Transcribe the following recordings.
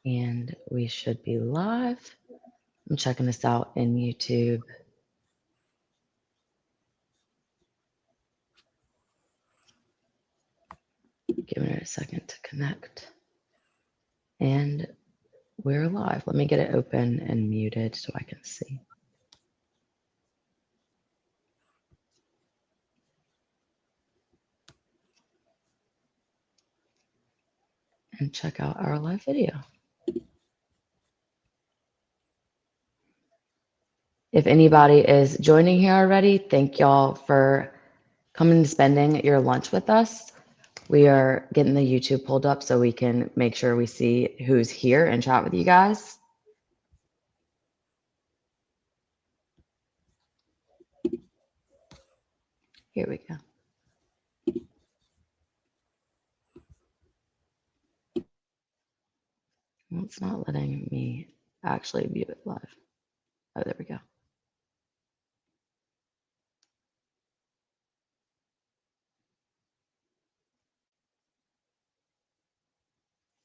And we should be live. I'm checking this out in YouTube. Giving it a second to connect. And we're live. Let me get it open and muted so I can see. And check out our live video. If anybody is joining here already, thank y'all for coming and spending your lunch with us. We are getting the YouTube pulled up so we can make sure we see who's here and chat with you guys. Here we go. Well, it's not letting me actually view it live. Oh, there we go.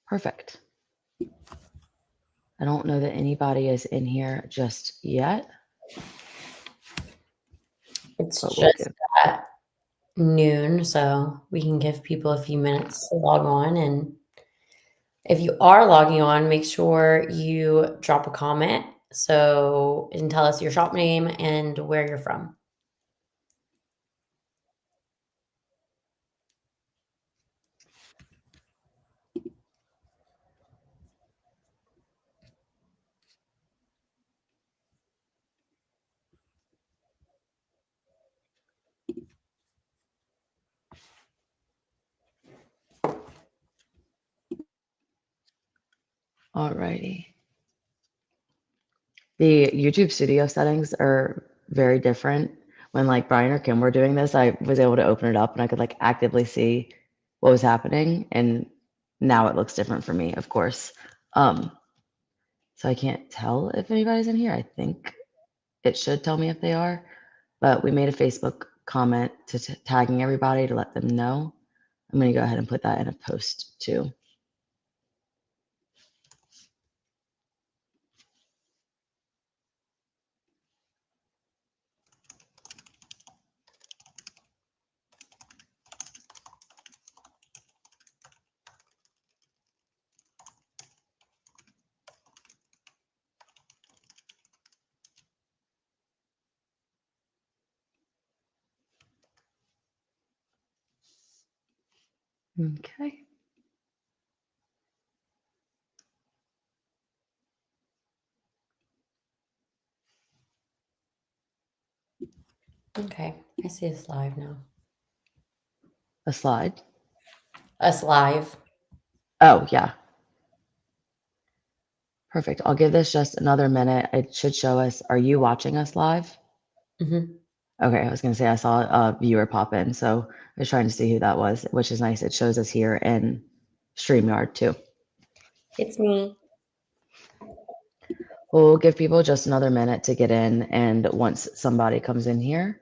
Perfect. I don't know that anybody is in here just yet. It's just at noon, so we can give people a few minutes to log on. And if you are logging on, make sure you drop a comment and tell us your shop name and where you're from. Alrighty. The YouTube studio settings are very different. When like Brian or Kim were doing this, I was able to open it up and I could like actively see what was happening. And now it looks different for me, of course. So I can't tell if anybody's in here. I think it should tell me if they are, but we made a Facebook comment to tagging everybody to let them know. I'm going to go ahead and put that in a post too. Okay. Okay, I see us live now. A slide? Us live. Oh, yeah. Perfect. I'll give this just another minute. It should show us. Are you watching us live? Mm-hmm. Okay, I was going to say I saw a viewer pop in, so I was trying to see who that was, which is nice. It shows us here in StreamYard too. It's me. We'll give people just another minute to get in, and once somebody comes in here,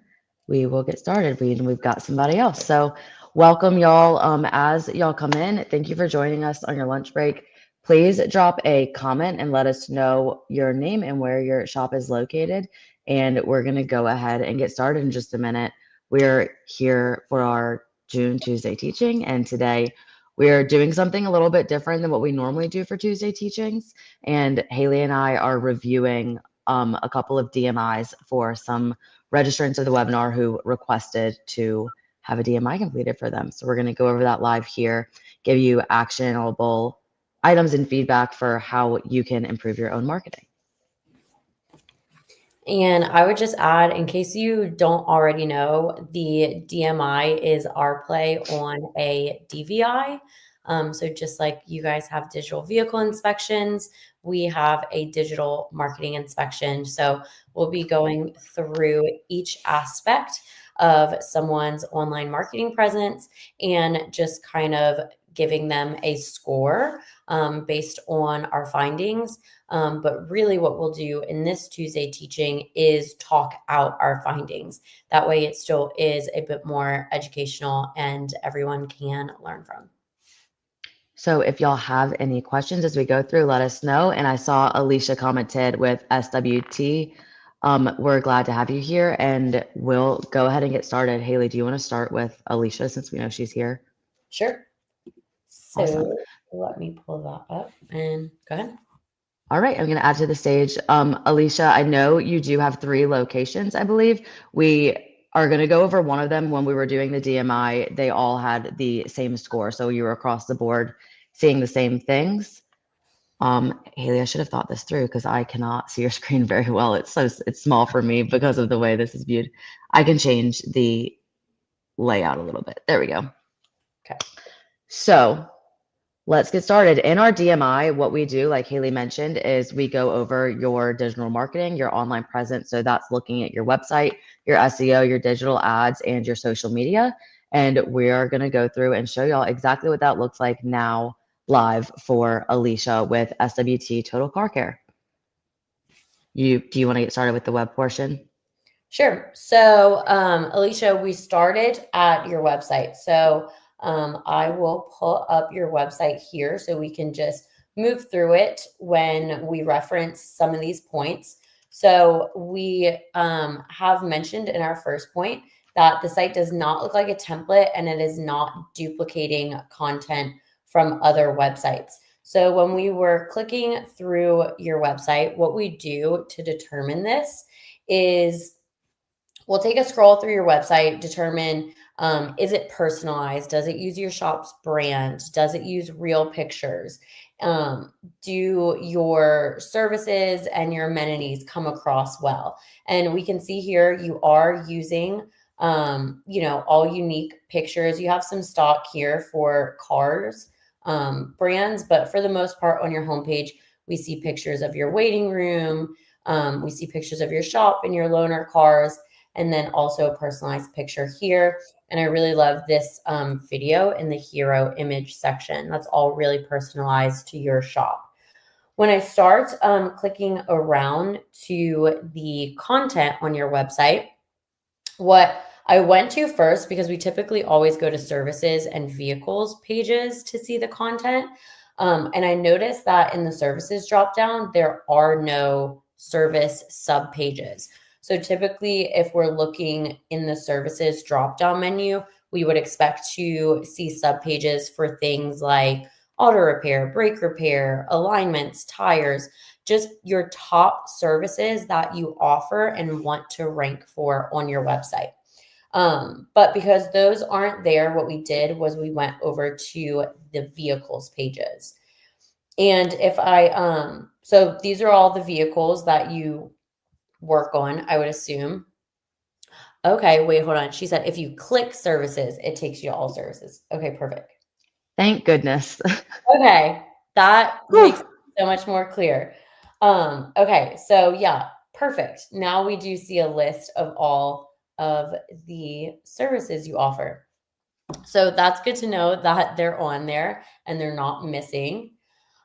we will get started. We've got somebody else. So welcome y'all. As y'all come in, thank you for joining us on your lunch break. Please drop a comment and let us know your name and where your shop is located. And we're going to go ahead and get started in just a minute. We're here for our June Tuesday teaching, and today we're doing something a little bit different than what we normally do for Tuesday teachings. And Haley and I are reviewing a couple of DMIs for some registrants of the webinar who requested to have a DMI completed for them. So we're going to go over that live here, give you actionable items and feedback for how you can improve your own marketing. And I would just add, in case you don't already know, the DMI is our play on a DVI. So just like you guys have digital vehicle inspections, we have a digital marketing inspection. So we'll be going through each aspect of someone's online marketing presence and just kind of giving them a score based on our findings. But really what we'll do in this Tuesday teaching is talk out our findings. That way it still is a bit more educational and everyone can learn from. So if y'all have any questions as we go through, let us know. And I saw Alicia commented with SWT. We're glad to have you here, and we'll go ahead and get started. Haley, do you want to start with Alicia since we know she's here? Sure. Awesome. So let me pull that up and go ahead. All right, I'm going to add to the stage. Alicia, I know you do have 3 locations, I believe. We are going to go over one of them when we were doing the DMI. They all had the same score, so you were across the board seeing the same things. Haley, I should have thought this through because I cannot see your screen very well. It's small for me because of the way this is viewed. I can change the layout a little bit. There we go. Okay. So let's get started. In our DMI, what we do, like Haley mentioned, is we go over your digital marketing, your online presence. So that's looking at your website, your SEO, your digital ads, and your social media. And we are going to go through and show y'all exactly what that looks like now live for Alicia with SWT Total Car Care. Do you want to get started with the web portion? Sure. So, Alicia, we started at your website. So, I will pull up your website here so we can just move through it when we reference some of these points. So, we have mentioned in our first point that the site does not look like a template and it is not duplicating content from other websites. So, when we were clicking through your website, what we do to determine this is we'll take a scroll through your website, determine is it personalized? Does it use your shop's brand? Does it use real pictures? Do your services and your amenities come across well? And we can see here you are using, all unique pictures. You have some stock here for cars, brands, but for the most part on your homepage, we see pictures of your waiting room. We see pictures of your shop and your loaner cars, and then also a personalized picture here. And I really love this video in the hero image section. That's all really personalized to your shop. When I start clicking around to the content on your website, what I went to first, because we typically always go to services and vehicles pages to see the content. And I noticed that in the services dropdown, there are no service sub pages. So typically, if we're looking in the services drop-down menu, we would expect to see subpages for things like auto repair, brake repair, alignments, tires, just your top services that you offer and want to rank for on your website. But because those aren't there, what we did was we went over to the vehicles pages. And if so these are all the vehicles that you work on, I would assume. Okay, wait, hold on. She said if you click services, it takes you to all services. Okay, perfect. Thank goodness. Okay, that makes it so much more clear. Okay, so yeah, perfect. Now we do see a list of all of the services you offer. So that's good to know that they're on there and they're not missing.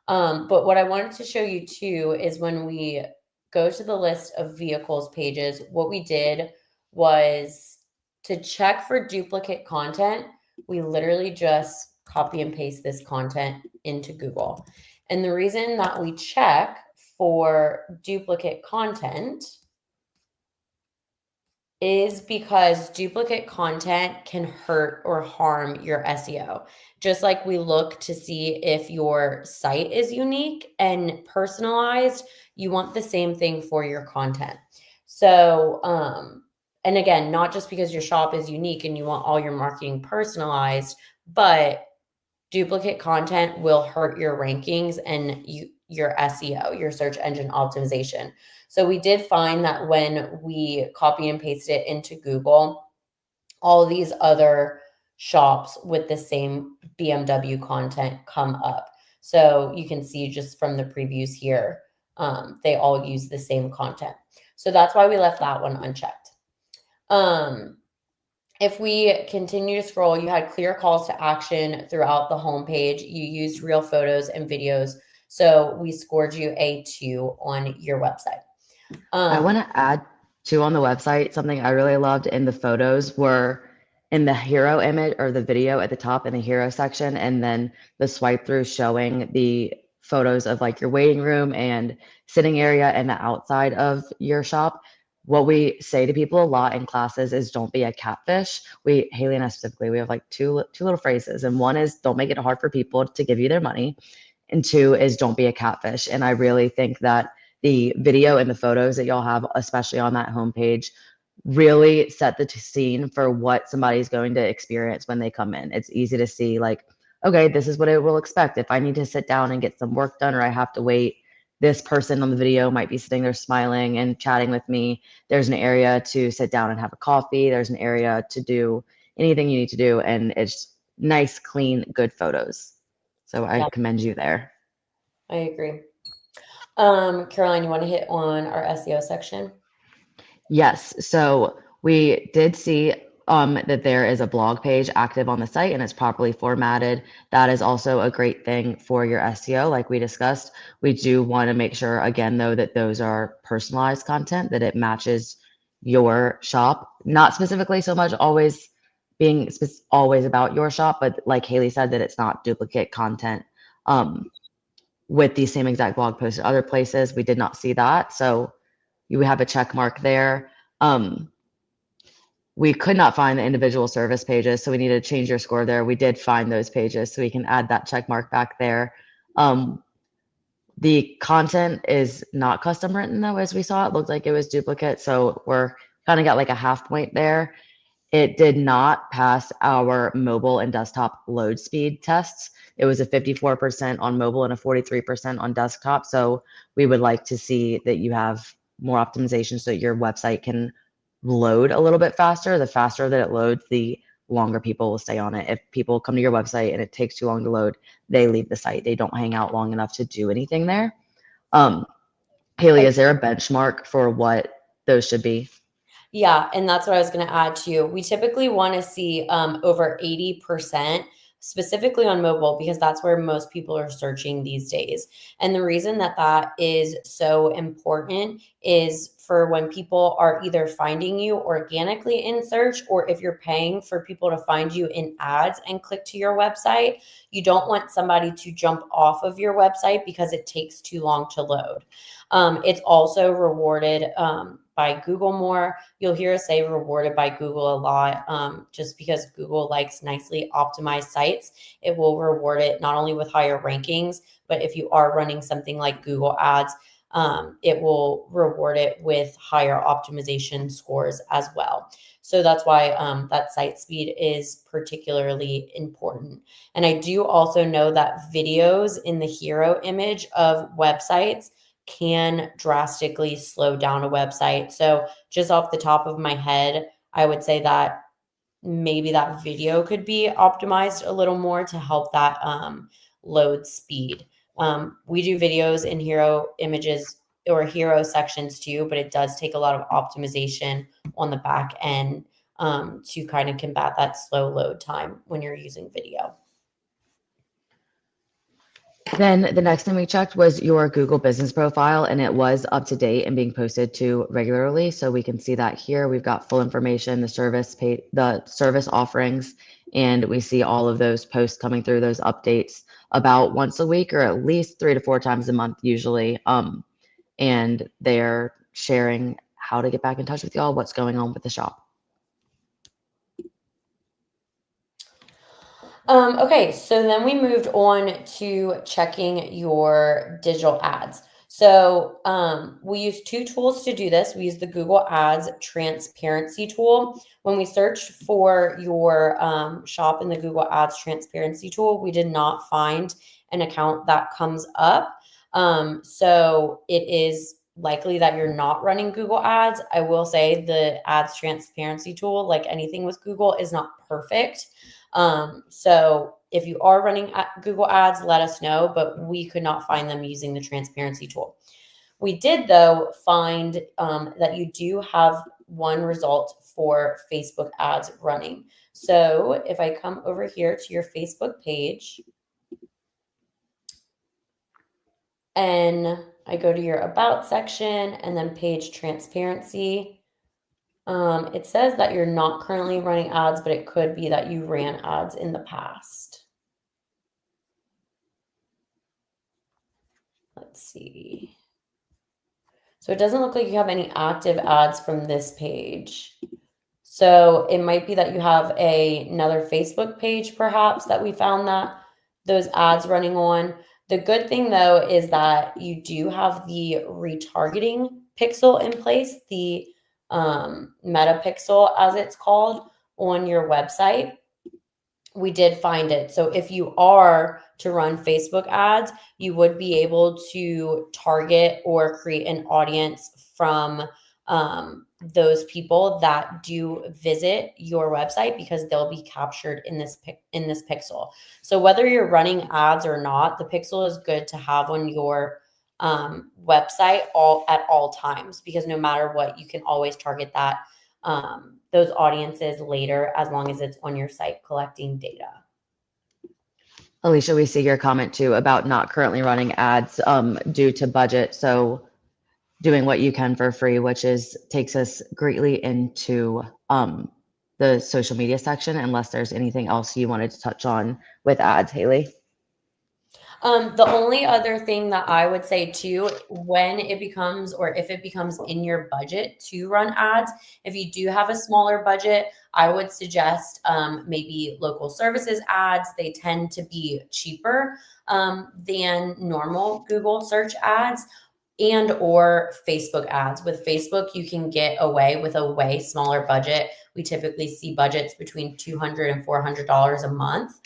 But what I wanted to show you too is when we go to the list of vehicles pages, what we did was to check for duplicate content. We literally just copy and paste this content into Google. And the reason that we check for duplicate content is because duplicate content can hurt or harm your SEO. Just like we look to see if your site is unique and personalized, you want the same thing for your content. So, and again, not just because your shop is unique and you want all your marketing personalized, but duplicate content will hurt your rankings and your SEO, your search engine optimization. So we did find that when we copy and paste it into Google, all these other shops with the same BMW content come up. So you can see just from the previews here, they all use the same content. So that's why we left that one unchecked. If we continue to scroll, you had clear calls to action throughout the homepage. You used real photos and videos. So we scored you a 2 on your website. I want to add too on the website, something I really loved in the photos were in the hero image or the video at the top in the hero section, and then the swipe through showing the photos of like your waiting room and sitting area and the outside of your shop. What we say to people a lot in classes is don't be a catfish. Haley and I specifically, we have like two little phrases, and one is don't make it hard for people to give you their money, and two is don't be a catfish. And I really think that the video and the photos that y'all have, especially on that homepage, really set the scene for what somebody's going to experience when they come in. It's easy to see, like, okay, this is what I will expect. If I need to sit down and get some work done or I have to wait, this person on the video might be sitting there smiling and chatting with me. There's an area to sit down and have a coffee. There's an area to do anything you need to do. And it's nice, clean, good photos. So I Yeah, commend you there. I agree. Caroline, you want to hit on our SEO section? Yes. So we did see that there is a blog page active on the site and it's properly formatted. That is also a great thing for your SEO. Like we discussed, we do want to make sure, again, though, that those are personalized content, that it matches your shop. Not specifically so much always being always about your shop, but like Haley said, that it's not duplicate content with the same exact blog post at other places. We did not see that. So you have a check mark there. Um, we could not find the individual service pages, so we needed to change your score there. We did find those pages, so we can add that check mark back there. The content is not custom written though, as we saw. It looked like it was duplicate, so we're kind of got like a half point there. It did not pass our mobile and desktop load speed tests. It was a 54% on mobile and a 43% on desktop. So we would like to see that you have more optimization so that your website can load a little bit faster. The faster that it loads, the longer people will stay on it. If people come to your website and it takes too long to load, they leave the site. They don't hang out long enough to do anything there. Haley, is there a benchmark for what those should be? Yeah, and that's what I was going to add to you. We typically want to see over 80%, specifically on mobile, because that's where most people are searching these days. And the reason that that is so important is for when people are either finding you organically in search, or if you're paying for people to find you in ads and click to your website, you don't want somebody to jump off of your website because it takes too long to load. It's also rewarded by Google more. You'll hear us say rewarded by Google a lot, just because Google likes nicely optimized sites. It will reward it not only with higher rankings, but if you are running something like Google Ads, it will reward it with higher optimization scores as well. So that's why that site speed is particularly important. And I do also know that videos in the hero image of websites can drastically slow down a website. So just off the top of my head, I would say that maybe that video could be optimized a little more to help that load speed. We do videos in hero images or hero sections too, but it does take a lot of optimization on the back end to kind of combat that slow load time when you're using video. Then the next thing we checked was your Google business profile, and it was up to date and being posted to regularly. So we can see that here. We've got full information, the service offerings, and we see all of those posts coming through, those updates about once a week or at least 3 to 4 times a month usually. And they're sharing how to get back in touch with y'all, what's going on with the shop. Okay, so then we moved on to checking your digital ads. So we use two tools to do this. We use the Google Ads transparency tool. When we searched for your shop in the Google Ads transparency tool, we did not find an account that comes up. So it is likely that you're not running Google Ads. I will say the ads transparency tool, like anything with Google, is not perfect. So if you are running Google Ads, let us know, but we could not find them using the transparency tool. We did, though, find that you do have one result for Facebook ads running. So if I come over here to your Facebook page and I go to your About section and then page transparency, It says that you're not currently running ads, but it could be that you ran ads in the past. Let's see. So it doesn't look like you have any active ads from this page. So it might be that you have another Facebook page, perhaps, that we found that those ads running on. The good thing, though, is that you do have the retargeting pixel in place, the meta pixel, as it's called, on your website. We did find it. So if you are to run Facebook ads, you would be able to target or create an audience from those people that do visit your website, because they'll be captured in this pixel. So whether you're running ads or not, the pixel is good to have on your website at all times, because no matter what, you can always target those audiences later, as long as it's on your site collecting data. Alicia, we see your comment too about not currently running ads due to budget. So doing what you can for free, which takes us greatly into the social media section, unless there's anything else you wanted to touch on with ads, Haley. The only other thing that I would say too, when it becomes, or if it becomes in your budget to run ads, if you do have a smaller budget, I would suggest maybe local services ads. They tend to be cheaper than normal Google search ads, and or Facebook ads. With Facebook, you can get away with a way smaller budget. We typically see budgets between $200 and $400 a month.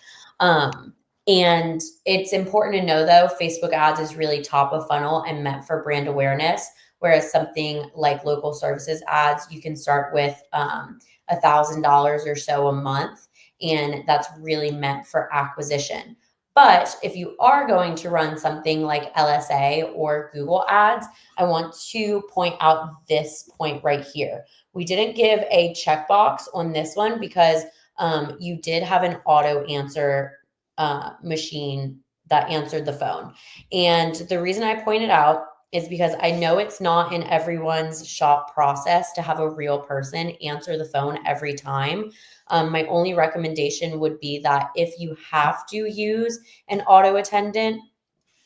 And it's important to know, though, Facebook ads is really top of funnel and meant for brand awareness, whereas something like local services ads, you can start with $1,000 or so a month, and that's really meant for acquisition. But if you are going to run something like LSA or Google ads, I want to point out this point right here. We didn't give a checkbox on this one because you did have an auto answer machine that answered the phone. And the reason I pointed out is because I know it's not in everyone's shop process to have a real person answer the phone every time. My only recommendation would be that if you have to use an auto attendant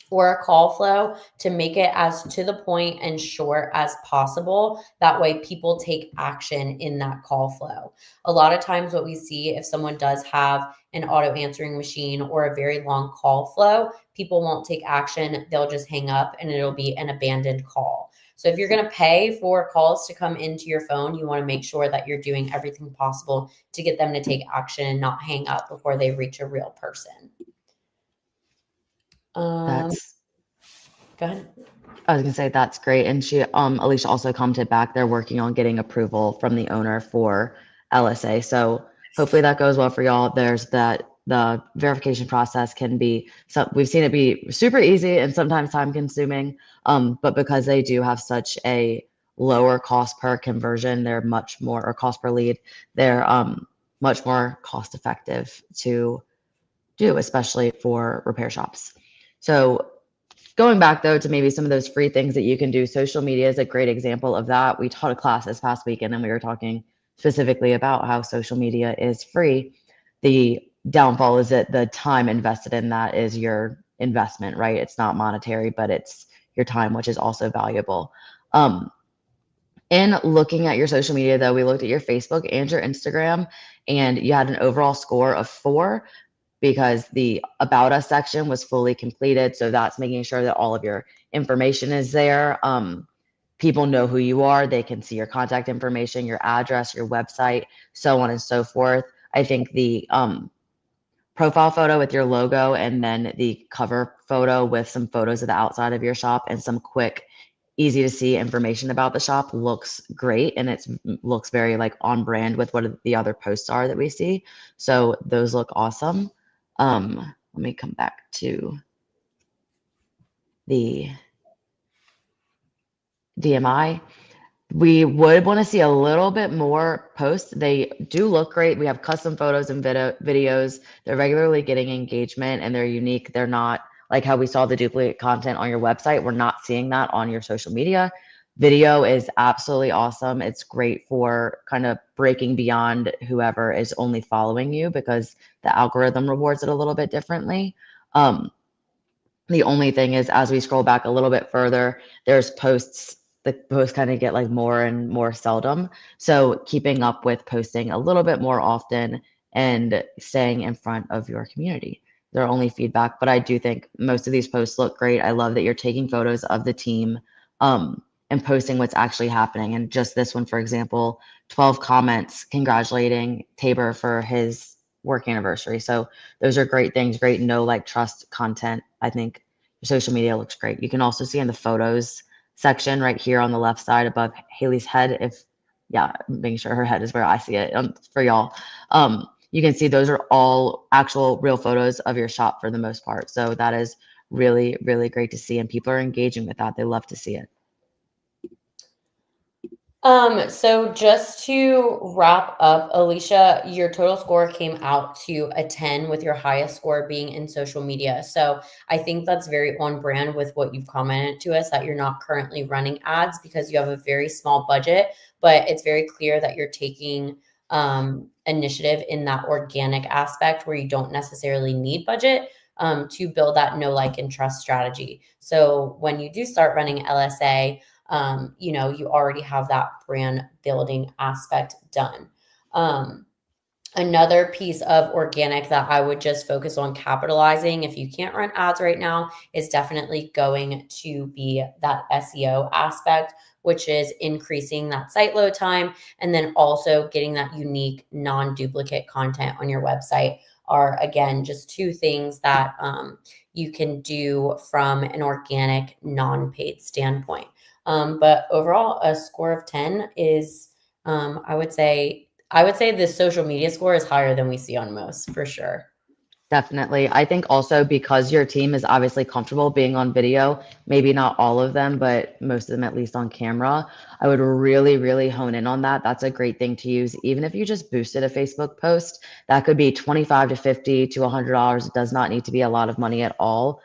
or a call flow, to make it as to the point and short as possible. That way people take action in that call flow. A lot of times what we see, if someone does have an auto answering machine or a very long call flow, people won't take action. They'll just hang up and it'll be an abandoned call. So if you're going to pay for calls to come into your phone, you want to make sure that you're doing everything possible to get them to take action and not hang up before they reach a real person. That's Go ahead. I was gonna say that's great. And Alicia also commented back, they're working on getting approval from the owner for LSA. So hopefully that goes well for y'all. There's the verification process can be, we've seen it be super easy and sometimes time consuming. But because they do have such a lower cost per conversion, they're much more, or cost per lead, they're much more cost effective to do, especially for repair shops. So going back though to maybe some of those free things that you can do, social media is a great example of that. We taught a class this past weekend and we were talking specifically about how social media is free. The downfall is that the time invested in that is your investment, right? It's not monetary, but it's your time, which is also valuable. In looking at your social media though, we looked at your Facebook and your Instagram, and you had an overall score of 4 because the About Us section was fully completed. So that's making sure that all of your information is there. People know who you are. They can see your contact information, your address, your website, so on and so forth. I think the profile photo with your logo and then the cover photo with some photos of the outside of your shop and some quick, easy to see information about the shop looks great, and it looks very like on brand with what the other posts are that we see. So those look awesome. Let me come back to the DMI. We would want to see a little bit more posts. They do look great. We have custom photos and videos. They're regularly getting engagement and they're unique. They're not like how we saw the duplicate content on your website. We're not seeing that on your social media. Video is absolutely awesome. It's great for kind of breaking beyond whoever is only following you because the algorithm rewards it a little bit differently. Um, the only thing is, as we scroll back a little bit further, there's posts. The posts kind of get like more and more seldom. So keeping up with posting a little bit more often and staying in front of your community. They're only feedback, but I do think most of these posts look great. I love that you're taking photos of the team um, and posting what's actually happening. And just this one, for example, 12 comments congratulating Tabor for his work anniversary. So those are great things, great know, like, trust content. I think your social media looks great. You can also see in the photos section right here on the left side above Haley's head, if, yeah, making sure her head is where I see it for y'all. You can see those are all actual real photos of your shop for the most part. So that is really, really great to see. And people are engaging with that. They love to see it. So just to wrap up, Alicia, your total score came out to a 10 with your highest score being in social media. So I think that's very on brand with what you've commented to us, that you're not currently running ads because you have a very small budget, but it's very clear that you're taking initiative in that organic aspect where you don't necessarily need budget to build that know, like, and trust strategy. So when you do start running LSA, you already have that brand building aspect done. Another piece of organic that I would just focus on capitalizing if you can't run ads right now is definitely going to be that SEO aspect, which is increasing that site load time and then also getting that unique non-duplicate content on your website are, again, just two things that you can do from an organic non-paid standpoint. But overall, a score of 10 is, I would say the social media score is higher than we see on most, for sure. Definitely. I think also because your team is obviously comfortable being on video, maybe not all of them, but most of them at least on camera, I would really, really hone in on that. That's a great thing to use. Even if you just boosted a Facebook post, that could be 25 to 50 to $100. It does not need to be a lot of money at all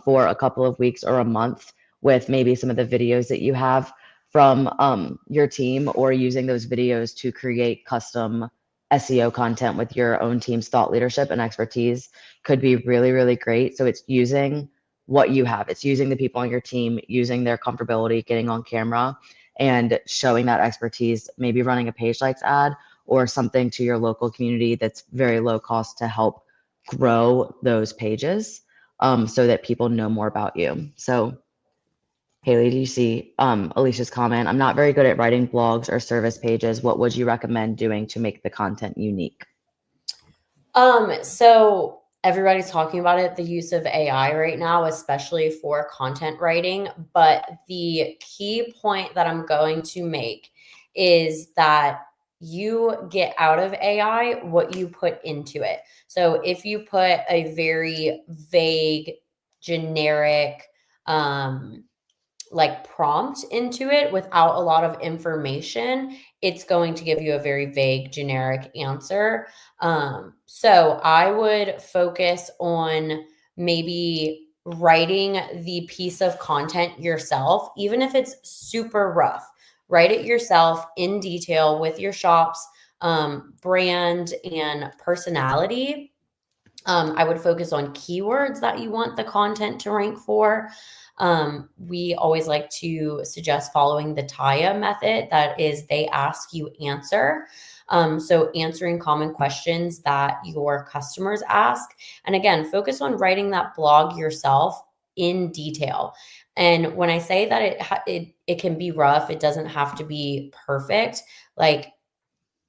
for a couple of weeks or a month with maybe some of the videos that you have from your team, or using those videos to create custom SEO content with your own team's thought leadership and expertise could be really, really great. So it's using what you have. It's using the people on your team, using their comfortability, getting on camera and showing that expertise, maybe running a page likes ad or something to your local community that's very low cost to help grow those pages so that people know more about you. So Haley, do you see Alicia's comment? I'm not very good at writing blogs or service pages. What would you recommend doing to make the content unique? So everybody's talking about it, the use of AI right now, especially for content writing. But the key point that I'm going to make is that you get out of AI what you put into it. So if you put a very vague, generic, um, like prompt into it without a lot of information, it's going to give you a very vague, generic answer. So I would focus on maybe writing the piece of content yourself, even if it's super rough. Write it yourself in detail with your shop's brand and personality. I would focus on keywords that you want the content to rank for. We always like to suggest following the TIA method. That is, they ask, you answer. So answering common questions that your customers ask. And again, focus on writing that blog yourself in detail. And when I say that it can be rough, it doesn't have to be perfect. Like,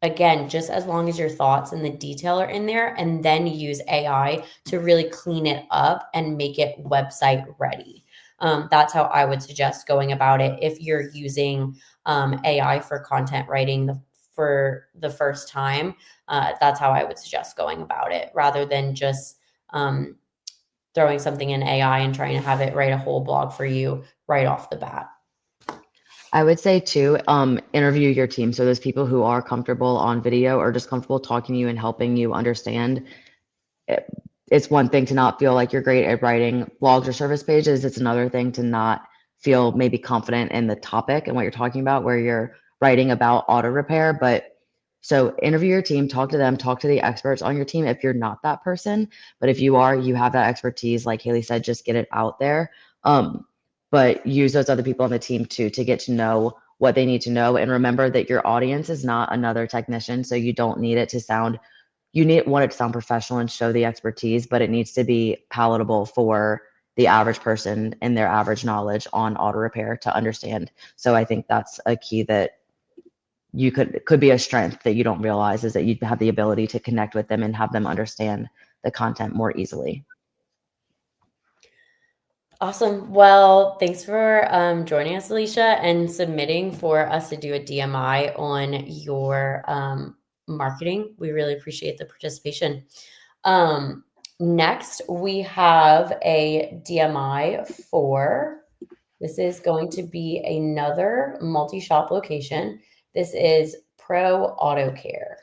again, just as long as your thoughts and the detail are in there, and then use AI to really clean it up and make it website ready. That's how I would suggest going about it if you're using AI for content writing for the first time. That's how I would suggest going about it, rather than just throwing something in AI and trying to have it write a whole blog for you right off the bat. I would say too, interview your team. So those people who are comfortable on video or just comfortable talking to you and helping you understand. It's one thing to not feel like you're great at writing blogs or service pages. It's another thing to not feel maybe confident in the topic and what you're talking about, where you're writing about auto repair. But so interview your team, talk to them, talk to the experts on your team if you're not that person. But if you are, you have that expertise, like Haley said, just get it out there. But use those other people on the team too to get to know what they need to know. And remember that your audience is not another technician. So you don't need it to sound, want it to sound professional and show the expertise, but it needs to be palatable for the average person and their average knowledge on auto repair to understand. So I think that's a key that you could be a strength that you don't realize, is that you have the ability to connect with them and have them understand the content more easily. Awesome. Well, thanks for joining us, Alicia, and submitting for us to do a DMI on your marketing. We really appreciate the participation. Next, we have a DMI for, this is going to be another multi-shop location. This is Pro Auto Care.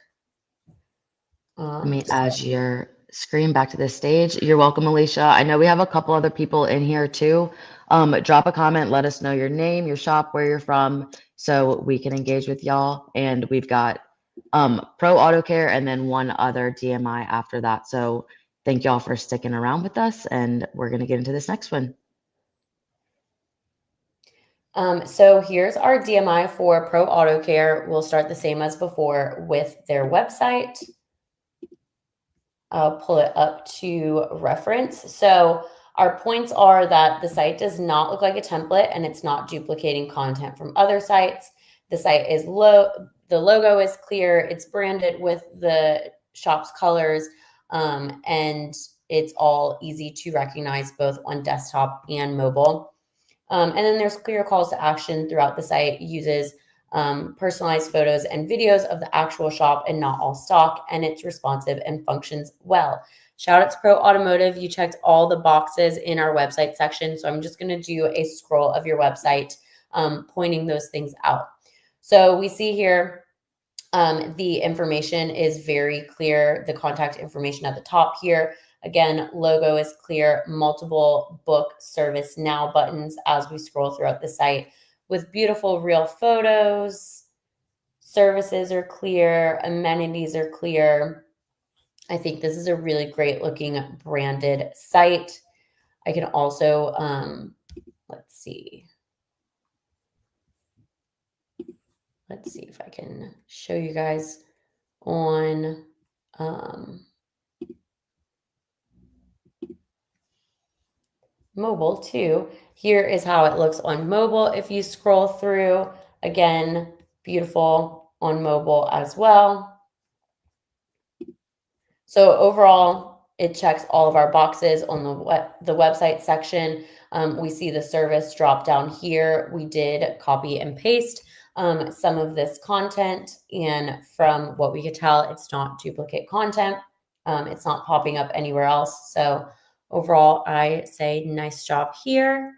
Let me add your screen back to the stage. You're welcome, Alicia. I know we have a couple other people in here too. Drop a comment, let us know your name, your shop, where you're from, so we can engage with y'all. And we've got Pro Auto Care and then one other DMI after that. So thank y'all for sticking around with us, and we're going to get into this next one. So here's our DMI for Pro Auto Care. We'll start the same as before with their website. I'll pull it up to reference. So our points are that the site does not look like a template and it's not duplicating content from other sites. The site is low. The logo is clear. It's branded with the shop's colors, and it's all easy to recognize both on desktop and mobile. And then there's clear calls to action throughout the site. It uses personalized photos and videos of the actual shop and not all stock, and it's responsive and functions well. Shout out to Pro Automotive. You checked all the boxes in our website section. So I'm just going to do a scroll of your website, pointing those things out. So we see here the information is very clear. The contact information at the top here. Again, logo is clear, multiple book service now buttons as we scroll throughout the site with beautiful real photos. Services are clear, amenities are clear. I think this is a really great looking branded site. I can also, let's see. Let's see if I can show you guys on mobile too. Here is how it looks on mobile. If you scroll through, again, beautiful on mobile as well. So overall, it checks all of our boxes on the website section. We see the service drop down here. We did copy and paste some of this content, and from what we could tell, it's not duplicate content. It's not popping up anywhere else. So overall, I say nice job here.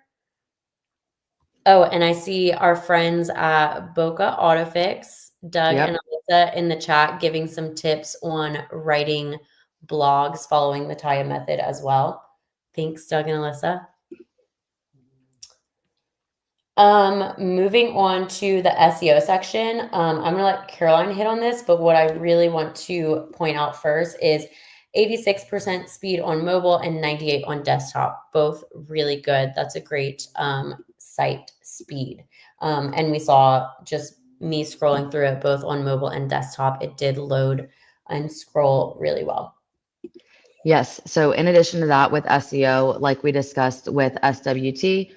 Oh, and I see our friends at Boca Autofix, Doug Yep. and Alyssa in the chat, giving some tips on writing blogs following the Taya method as well. Thanks, Doug and Alyssa. Moving on to the SEO section. I'm going to let Caroline hit on this, but what I really want to point out first is 86% speed on mobile and 98 on desktop, both really good. That's a great site speed. And we saw, just me scrolling through it both on mobile and desktop, it did load and scroll really well. Yes. So in addition to that, with SEO, like we discussed with SWT,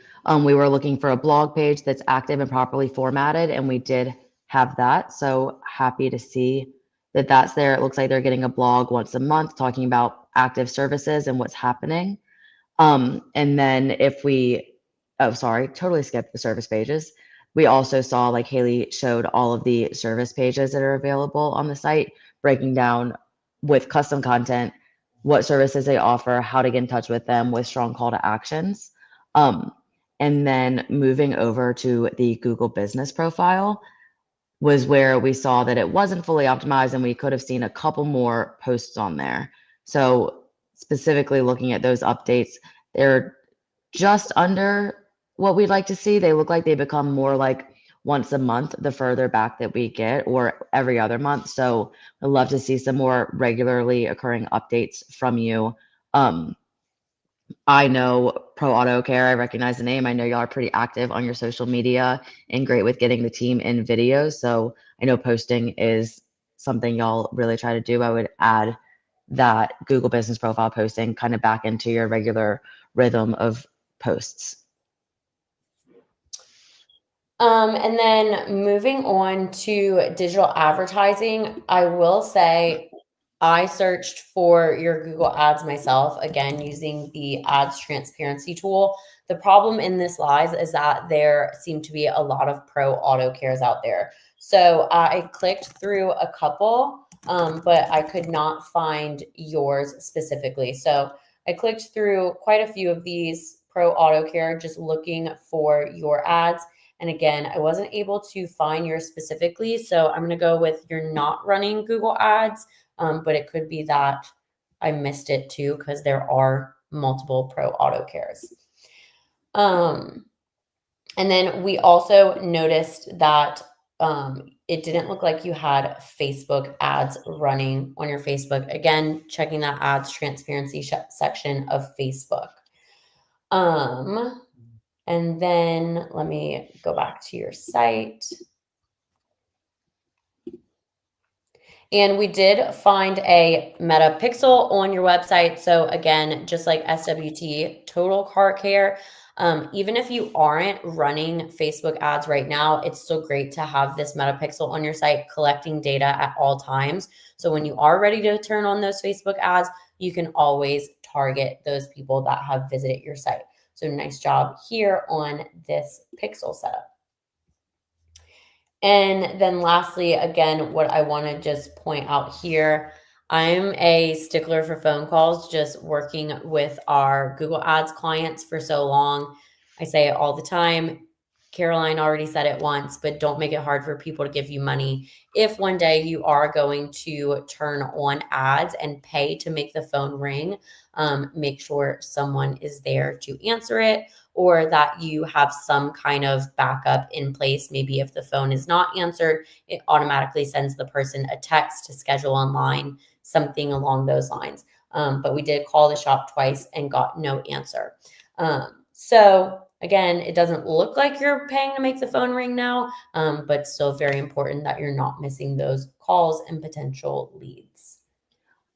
we were looking for a blog page that's active and properly formatted, and we did have that. So happy to see that that's there. It looks like they're getting a blog once a month talking about active services and what's happening. And then if we, oh, sorry, totally skipped the service pages. We also saw, like Haley showed, all of the service pages that are available on the site, breaking down with custom content what services they offer, how to get in touch with them with strong call to actions. And then moving over to the Google business profile was where we saw that it wasn't fully optimized, and we could have seen a couple more posts on there. So specifically looking at those updates, they're just under what we'd like to see. They look like they become more like once a month the further back that we get, or every other month. So I'd love to see some more regularly occurring updates from you. Um, I know Pro Auto Care, I recognize the name. I know y'all are pretty active on your social media and great with getting the team in videos. So I know posting is something y'all really try to do. I would add that Google Business Profile posting kind of back into your regular rhythm of posts. And then moving on to digital advertising, I will say I searched for your Google Ads myself, again, using the ads transparency tool. The problem in this lies is that there seem to be a lot of pro auto cares out there. So I clicked through a couple, but I could not find yours specifically. So I clicked through quite a few of these pro auto care, just looking for your ads. And again, I wasn't able to find yours specifically. So I'm going to go with you're not running Google Ads, but it could be that I missed it too because there are multiple pro auto cares. And then we also noticed that it didn't look like you had Facebook ads running on your Facebook. Again, checking that ads transparency section of Facebook. And then let me go back to your site. And we did find a Meta Pixel on your website. So again, just like SWT Total Car Care, even if you aren't running Facebook ads right now, it's still great to have this Meta Pixel on your site collecting data at all times. So when you are ready to turn on those Facebook ads, you can always target those people that have visited your site. So nice job here on this Pixel setup. And then lastly, again, what I want to just point out here, I'm a stickler for phone calls, just working with our Google Ads clients for so long. I say it all the time. Caroline already said it once, but don't make it hard for people to give you money. If one day you are going to turn on ads and pay to make the phone ring, make sure someone is there to answer it, or that you have some kind of backup in place. Maybe if the phone is not answered, it automatically sends the person a text to schedule online, something along those lines. But we did call the shop twice and got no answer. So again, it doesn't look like you're paying to make the phone ring now, but still very important that you're not missing those calls and potential leads.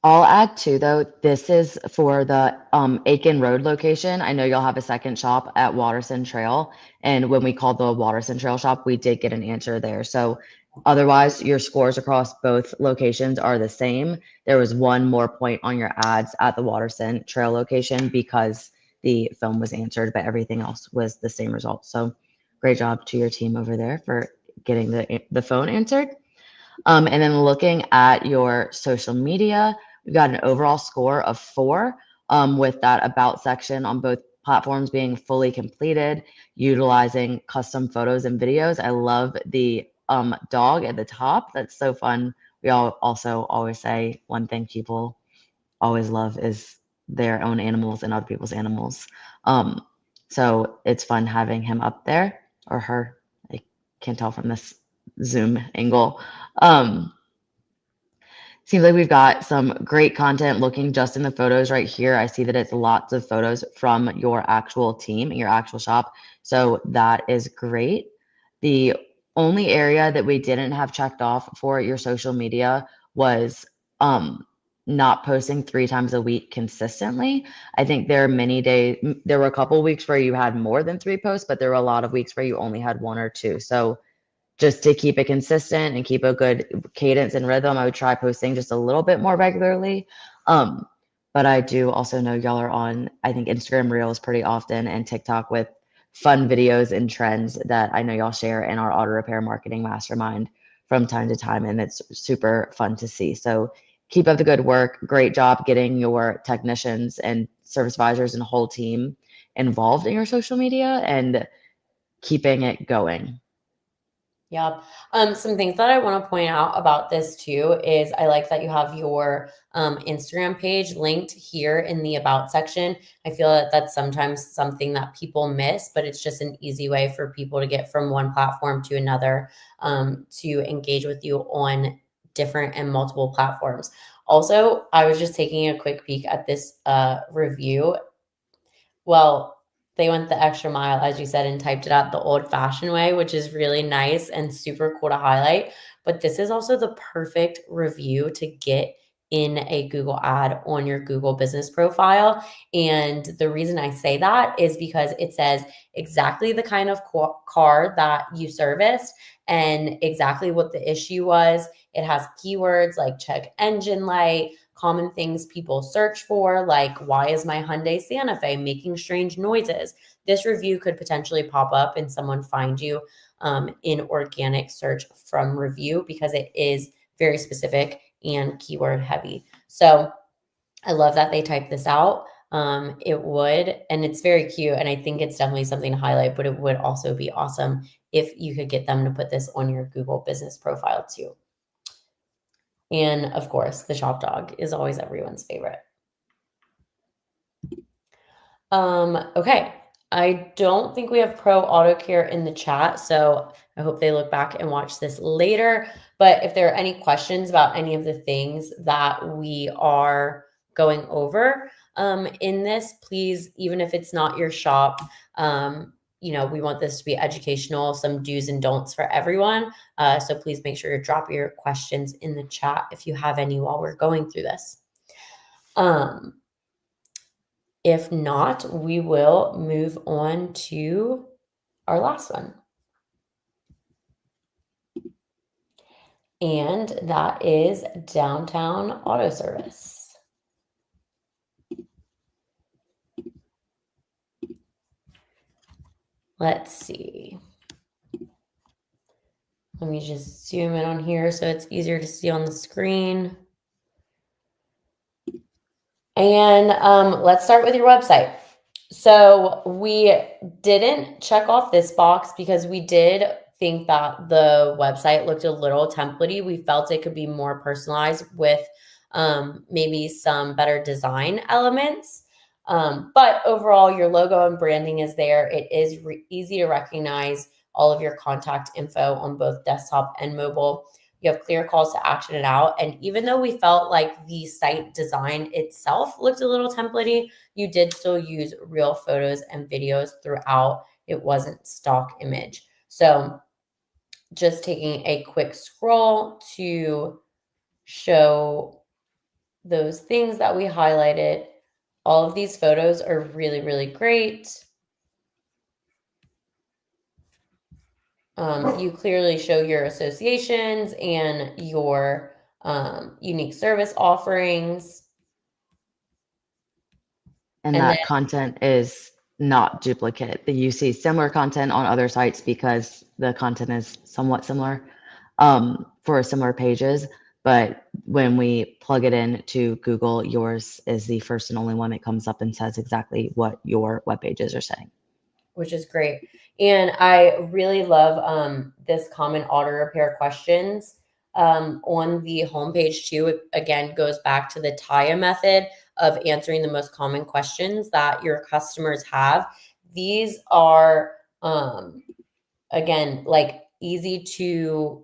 I'll add too, though, this is for the Aiken Road location. I know you'll have a second shop at Waterson Trail. And when we called the Waterson Trail shop, we did get an answer there. So otherwise, your scores across both locations are the same. There was one more point on your ads at the Waterson Trail location because the phone was answered, but everything else was the same result. So great job to your team over there for getting the phone answered. And then looking at your social media, we've got an overall score of 4, with that about section on both platforms being fully completed, utilizing custom photos and videos. I love the dog at the top. That's so fun. We all also always say one thing people always love is their own animals and other people's animals. So it's fun having him up there, or her. I can't tell from this Zoom angle. Um, Seems like we've got some great content looking just in the photos right here. I see that it's lots of photos from your actual team and your actual shop. So that is great. The only area that we didn't have checked off for your social media was not posting 3 times a week consistently. I think there are many days, there were a couple weeks where you had more than 3 posts, but there were a lot of weeks where you only had 1 or 2. So just to keep it consistent and keep a good cadence and rhythm, I would try posting just a little bit more regularly. But I do also know y'all are on, I think, Instagram Reels pretty often and TikTok with fun videos and trends that I know y'all share in our auto repair marketing mastermind from time to time. And it's super fun to see. So keep up the good work. Great job getting your technicians and service advisors and whole team involved in your social media and keeping it going. Yeah. Some things that I want to point out about this too is I like that you have your Instagram page linked here in the about section. I feel that that's sometimes something that people miss, but it's just an easy way for people to get from one platform to another, to engage with you on different and multiple platforms. Also, I was just taking a quick peek at this review. Well, they went the extra mile, as you said, and typed it out the old-fashioned way, which is really nice and super cool to highlight. But this is also the perfect review to get in a Google ad on your Google business profile. And the reason I say that is because it says exactly the kind of car that you serviced and exactly what the issue was. It has keywords like check engine light, common things people search for, like why is my Hyundai Santa Fe making strange noises? This review could potentially pop up and someone find you in organic search from review because it is very specific and keyword heavy. So I love that they typed this out. It would, and it's very cute, and I think it's definitely something to highlight, but it would also be awesome if you could get them to put this on your Google business profile too. And of course, the shop dog is always everyone's favorite. Okay. I don't think we have Pro Auto Care in the chat, so I hope they look back and watch this later. But if there are any questions about any of the things that we are going over in this, please, even if it's not your shop, we want this to be educational, some do's and don'ts for everyone. So please make sure to drop your questions in the chat if you have any while we're going through this. If not, we will move on to our last one. And that is downtown auto service. Let's see. Let me just zoom in on here so it's easier to see on the screen. And let's start with your website. So we didn't check off this box because we did think that the website looked a little templatey. We felt it could be more personalized with maybe some better design elements. But overall, your logo and branding is there. It is easy to recognize all of your contact info on both desktop and mobile. You have clear calls to action it out. And even though we felt like the site design itself looked a little templatey, you did still use real photos and videos throughout. It wasn't stock image. So just taking a quick scroll to show those things that we highlighted. All of these photos are really, really great. You clearly show your associations and your unique service offerings. And that content is not duplicate. You see similar content on other sites because the content is somewhat similar for similar pages. But when we plug it in to Google, yours is the first and only one that comes up and says exactly what your web pages are saying. Which is great. And I really love this common auto repair questions on the homepage too. It again goes back to the TIA method of answering the most common questions that your customers have. These are again like easy to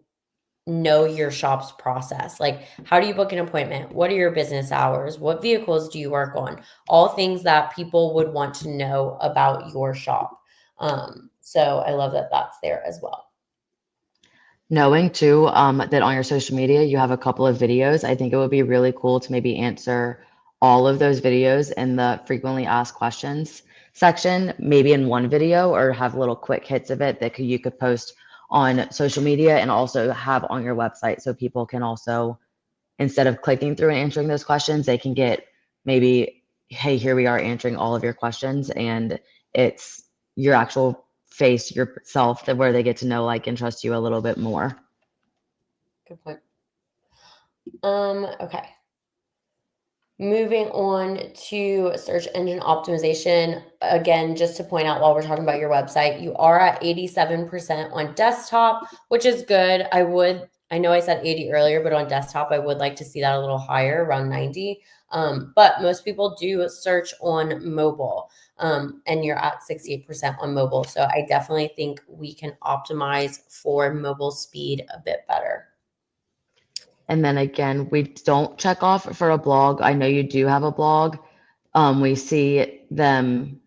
know your shop's process. Like, how do you book an appointment? What are your business hours? What vehicles do you work on? All things that people would want to know about your shop. So I love that that's there as well. Knowing too that on your social media you have a couple of videos, I think it would be really cool to maybe answer all of those videos in the frequently asked questions section, maybe in one video, or have little quick hits of it that you could post on social media and also have on your website, so people can also, instead of clicking through and answering those questions, they can get maybe, hey, here we are answering all of your questions, and it's your actual face, yourself, that where they get to know, like, and trust you a little bit more. Good point. Okay. Moving on to search engine optimization, again, just to point out while we're talking about your website, you are at 87% on desktop, which is good. I know I said 80 earlier, but on desktop, I would like to see that a little higher, around 90. But most people do search on mobile, and you're at 68% on mobile. So I definitely think we can optimize for mobile speed a bit better. And then again, we don't check off for a blog. I know you do have a blog. We see them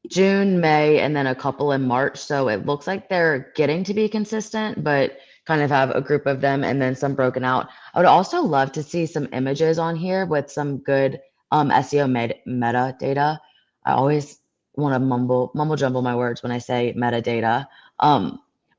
June, May, and then a couple in March. So it looks like they're getting to be consistent, but kind of have a group of them and then some broken out. I would also love to see some images on here with some good SEO metadata. I always want to mumble jumble my words when I say metadata,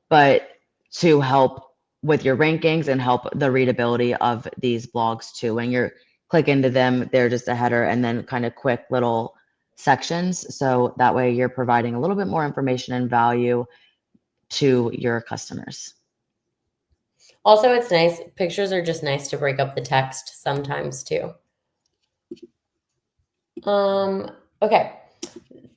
but to help with your rankings and help the readability of these blogs too. When you're click into them, they're just a header and then kind of quick little sections. So that way you're providing a little bit more information and value to your customers. Also, it's nice. Pictures are just nice to break up the text sometimes too. Okay.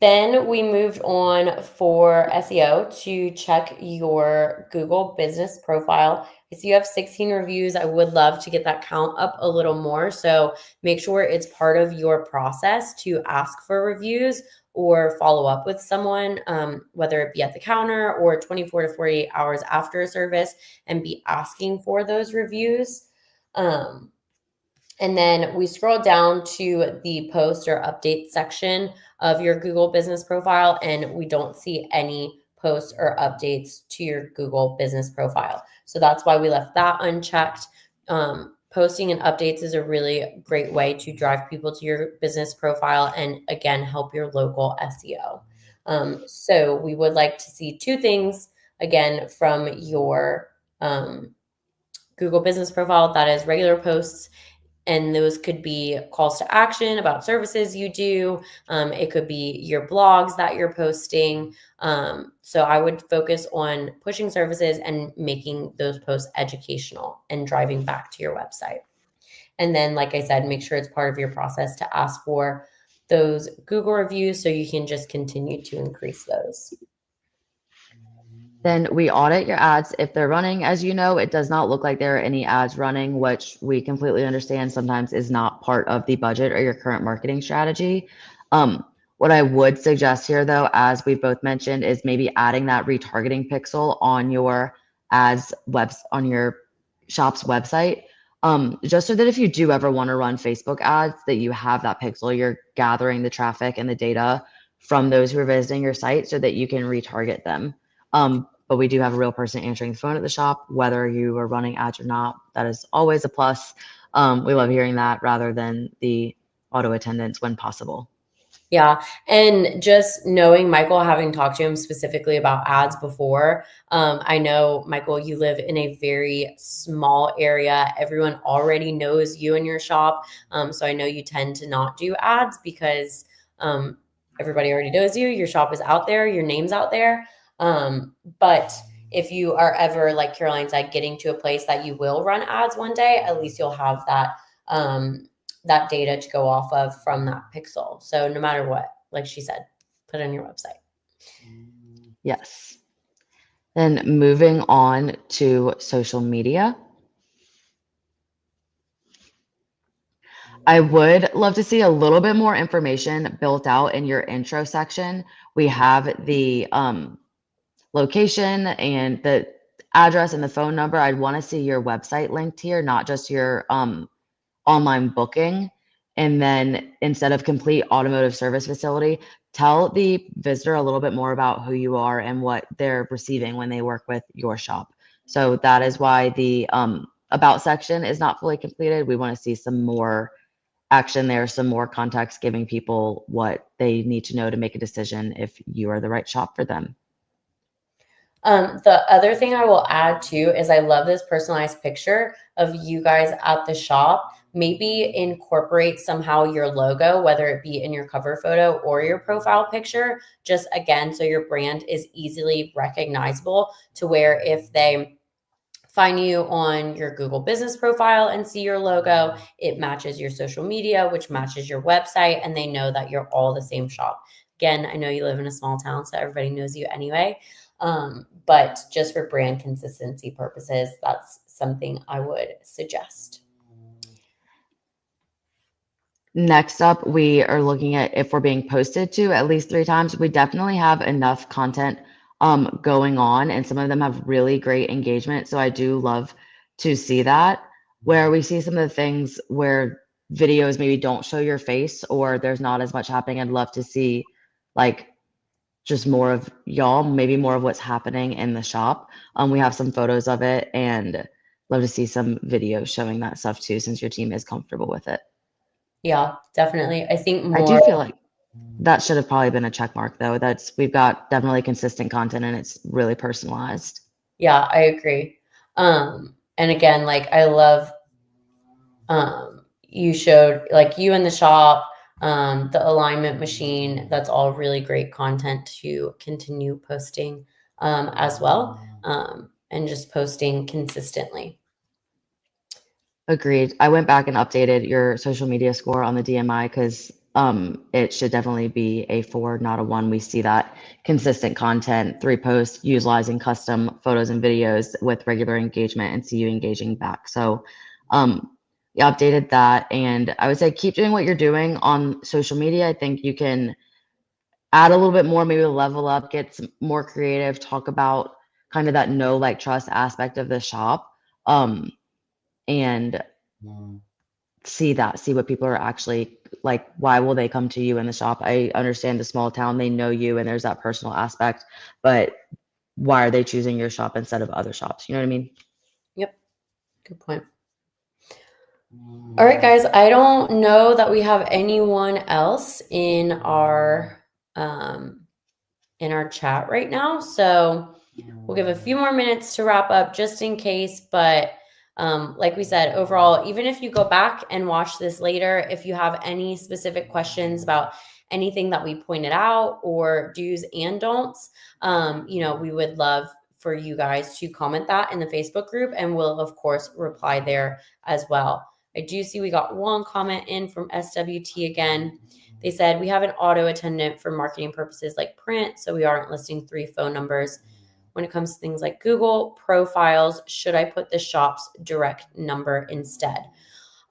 Then we moved on for SEO to check your Google business profile. I see you have 16 reviews. I would love to get that count up a little more. So make sure it's part of your process to ask for reviews or follow up with someone, whether it be at the counter or 24 to 48 hours after a service, and be asking for those reviews. And then we scroll down to the post or update section of your Google business profile, and we don't see any posts or updates to your Google business profile. So that's why we left that unchecked. Posting and updates is a really great way to drive people to your business profile and, again, help your local SEO. So we would like to see two things, again, from your Google business profile. That is regular posts, and those could be calls to action about services you do. It could be your blogs that you're posting. So I would focus on pushing services and making those posts educational and driving back to your website. And then, like I said, make sure it's part of your process to ask for those Google reviews so you can just continue to increase those. Then we audit your ads if they're running. As you know, it does not look like there are any ads running, which we completely understand sometimes is not part of the budget or your current marketing strategy. What I would suggest here, though, as we've both mentioned, is maybe adding that retargeting pixel on your ads on your shop's website, just so that if you do ever want to run Facebook ads, that you have that pixel. You're gathering the traffic and the data from those who are visiting your site so that you can retarget them. But we do have a real person answering the phone at the shop, whether you are running ads or not. That is always a plus. We love hearing that rather than the auto attendants when possible. Yeah. And just knowing Michael, having talked to him specifically about ads before, I know, Michael, you live in a very small area. Everyone already knows you and your shop. So I know you tend to not do ads because everybody already knows you. Your shop is out there, your name's out there. But if you are ever, like Caroline said, getting to a place that you will run ads one day, at least you'll have that data to go off of from that pixel. So no matter what, like she said, put it on your website. Yes. Then moving on to social media. I would love to see a little bit more information built out in your intro section. We have the location and the address and the phone number. I'd want to see your website linked here, not just your online booking. And then instead of complete automotive service facility, tell the visitor a little bit more about who you are and what they're receiving when they work with your shop. So that is why the about section is not fully completed. We want to see some more action there, some more context, giving people what they need to know to make a decision if you are the right shop for them. The other thing I will add too is I love this personalized picture of you guys at the shop. Maybe incorporate somehow your logo, whether it be in your cover photo or your profile picture, just again, so your brand is easily recognizable to where if they find you on your Google business profile and see your logo. It matches your social media, which matches your website, and they know that you're all the same shop. Again, I know you live in a small town, so everybody knows you anyway. But just for brand consistency purposes, that's something I would suggest. Next up, we are looking at if we're being posted to at least 3 times. We definitely have enough content going on, and some of them have really great engagement. So I do love to see that. Where we see some of the things where videos maybe don't show your face or there's not as much happening, I'd love to see like just more of y'all, maybe more of what's happening in the shop. We have some photos of it and love to see some videos showing that stuff too, since your team is comfortable with it. Yeah, definitely. I think I more. do feel like that should have probably been a check mark though. We've got definitely consistent content and it's really personalized. Yeah, I agree. And again, like I love you showed like you in the shop, the alignment machine. That's all really great content to continue posting as well, and just posting consistently. Agreed. I went back and updated your social media score on the DMI because it should definitely be a 4, not a 1. We see that consistent content, 3 posts, utilizing custom photos and videos with regular engagement and see you engaging back. So yeah, updated that. And I would say keep doing what you're doing on social media. I think you can add a little bit more, maybe level up, get some more creative, talk about kind of that know, like, trust aspect of the shop. And see what people are actually like. Why will they come to you in the shop? I understand the small town, they know you and there's that personal aspect, but why are they choosing your shop instead of other shops? You know what I mean? Yep, good point. All right, guys, I don't know that we have anyone else um, in our chat right now, so we'll give a few more minutes to wrap up just in case. But like we said, overall, even if you go back and watch this later, if you have any specific questions about anything that we pointed out or do's and don'ts, we would love for you guys to comment that in the Facebook group, and we'll of course reply there as well. I do see we got one comment in from SWT again. They said, we have an auto attendant for marketing purposes like print, so we aren't listing 3 phone numbers. When it comes to things like Google profiles, should I put the shop's direct number instead?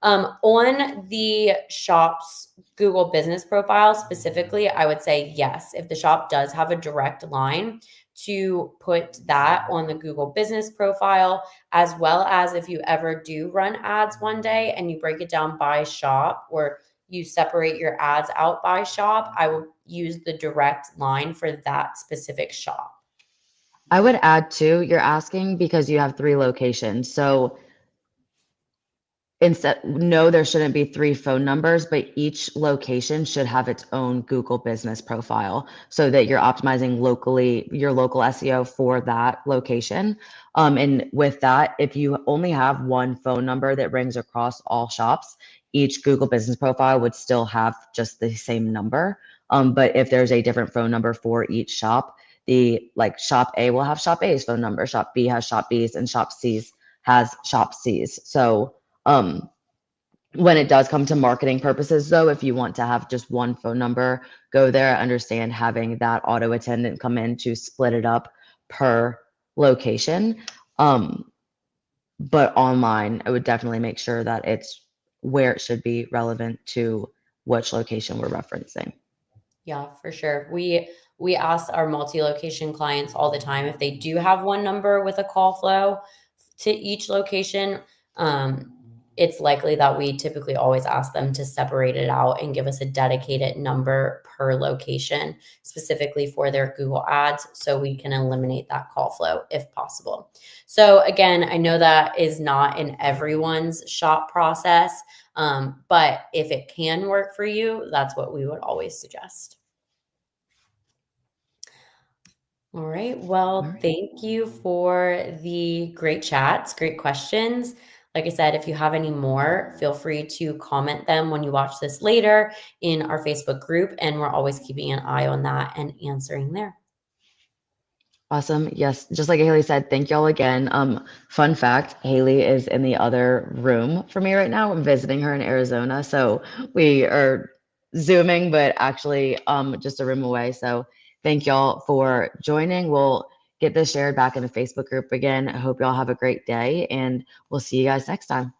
On the shop's Google business profile specifically, I would say yes. If the shop does have a direct line, to put that on the Google business profile, as well as if you ever do run ads one day and you break it down by shop or you separate your ads out by shop, I will use the direct line for that specific shop. I would add too, you're asking because you have 3 locations. So instead, no, there shouldn't be 3 phone numbers, but each location should have its own Google business profile so that you're optimizing locally your local SEO for that location. And with that, if you only have 1 phone number that rings across all shops, each Google business profile would still have just the same number. But if there's a different phone number for each shop, shop A will have shop A's phone number, shop B has shop B's, and shop C's has shop C's. So when it does come to marketing purposes, though, if you want to have just 1 phone number go there, I understand having that auto attendant come in to split it up per location. But online, I would definitely make sure that it's where it should be relevant to which location we're referencing. Yeah, for sure. We ask our multi-location clients all the time if they do have 1 number with a call flow to each location. It's likely that we typically always ask them to separate it out and give us a dedicated number per location, specifically for their Google ads, so we can eliminate that call flow if possible. So again, I know that is not in everyone's shop process, but if it can work for you, that's what we would always suggest. All right. Well, thank you for the great chats, great questions. Like I said, if you have any more, feel free to comment them when you watch this later in our Facebook group, and we're always keeping an eye on that and answering there. Awesome. Yes, just like Haley said, thank y'all again. Fun fact, Haley is in the other room for me right now. I'm visiting her in Arizona, so we are Zooming, but actually just a room away. So thank y'all for joining. We'll get this shared back in the Facebook group again. I hope y'all have a great day, and we'll see you guys next time.